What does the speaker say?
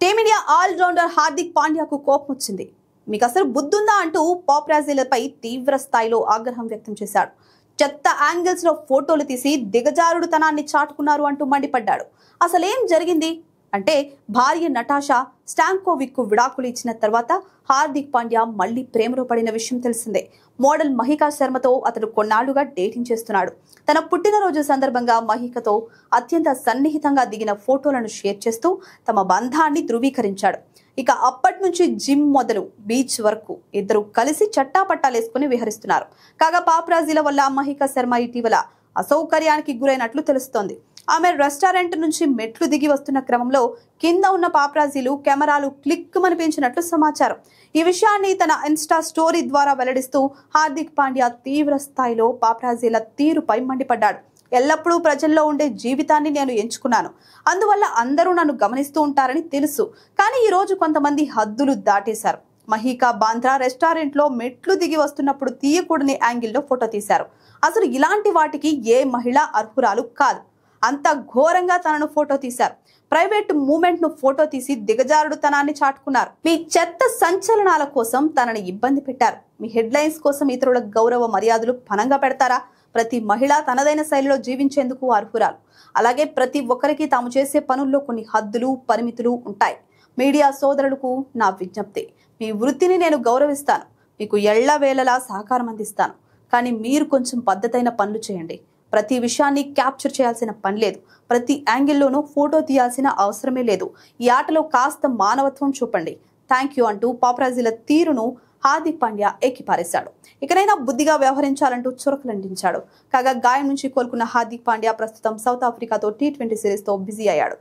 Team India all rounder Hardik పాండ్యాకు కోపం వచ్చింది. మీకు అసలు బుద్ధుందా అంటూ పాప్రాజీలపై తీవ్ర స్థాయిలో ఆగ్రహం వ్యక్తం చేశాడు. చెత్త యాంగిల్స్ లో ఫోటోలు తీసి దిగజారుడుతనాన్ని చాటుకున్నారు అంటూ మండిపడ్డాడు. అసలేం జరిగింది అంటే భార్య నటాషా స్టాంకోవిక్ కు విడాకులు ఇచ్చిన తర్వాత హార్దిక్ పాండ్యా మళ్లీ ప్రేమలో పడిన విషయం తెలిసిందే. మోడల్ మహికా శర్మతో అతడు కొన్నాళ్లుగా డేటింగ్ చేస్తున్నాడు. తన పుట్టినరోజు సందర్భంగా మహికతో అత్యంత సన్నిహితంగా దిగిన ఫోటోలను షేర్ చేస్తూ తమ బంధాన్ని ధృవీకరించాడు. ఇక అప్పటి నుంచి జిమ్ మొదలు బీచ్ వరకు ఇద్దరు కలిసి చట్టాపట్టాలేసుకుని విహరిస్తున్నారు. కాగా పాప్రాజీల వల్ల మహికా శర్మ ఇటీవల అసౌకర్యానికి గురైనట్లు తెలుస్తోంది. ఆమె రెస్టారెంట్ నుంచి మెట్లు దిగి వస్తున్న క్రమంలో కింద ఉన్న పాప్రాజీలు కెమెరాలు క్లిక్ మనిపించినట్లు సమాచారం. ఈ విషయాన్ని తన ఇన్స్టా స్టోరీ ద్వారా వెల్లడిస్తూ హార్దిక్ పాండ్యా తీవ్ర స్థాయిలో పాప్రాజీల తీరుపై మండిపడ్డాడు. ఎల్లప్పుడూ ప్రజల్లో ఉండే జీవితాన్ని నేను ఎంచుకున్నాను. అందువల్ల అందరూ నన్ను గమనిస్తూ ఉంటారని తెలుసు. కానీ ఈ రోజు కొంతమంది హద్దులు దాటేశారు. మహికా బాంద్రా రెస్టారెంట్ లో మెట్లు దిగి వస్తున్నప్పుడు తీయకూడని యాంగిల్లో ఫోటో తీశారు. అసలు ఇలాంటి వాటికి ఏ మహిళ అర్హురాలు కాదు. అంత ఘోరంగా తనను ఫోటో తీశారు. ప్రైవేట్ మూమెంట్ ను ఫోటో తీసి దిగజారుడుతనాన్ని చాటుకున్నారు. మీ చెత్త సంచలనాల కోసం తనని ఇబ్బంది పెట్టారు. మీ హెడ్లైన్స్ కోసం ఇతరుల గౌరవ మర్యాదలు పనంగా పెడతారా? ప్రతి మహిళ తనదైన శైలిలో జీవించేందుకు అర్హురాలు. అలాగే ప్రతి ఒక్కరికి తాము చేసే పనుల్లో కొన్ని హద్దులు పరిమితులు ఉంటాయి. మీడియా సోదరులకు నా విజ్ఞప్తి, మీ వృత్తిని నేను గౌరవిస్తాను, మీకు ఎళ్లవేళలా సహకారం అందిస్తాను. కానీ మీరు కొంచెం పద్ధతైన పనులు చేయండి. ప్రతి విషయాన్ని క్యాప్చర్ చేయాల్సిన పని లేదు. ప్రతి యాంగిల్లోనూ ఫోటో తీయాల్సిన అవసరమే లేదు. ఈ ఆటలో కాస్త మానవత్వం చూపండి. థ్యాంక్ యూ అంటూ పాప్రాజీల తీరును హార్దిక్ పాండ్యా ఏకిపారేశాడు. ఇకనైనా బుద్ధిగా వ్యవహరించాలంటూ చురకలంటించాడు. కాగా గాయం నుంచి కోలుకున్న హార్దిక్ పాండ్యా ప్రస్తుతం సౌత్ ఆఫ్రికాతో T20 సిరీస్ తో బిజీ అయ్యాడు.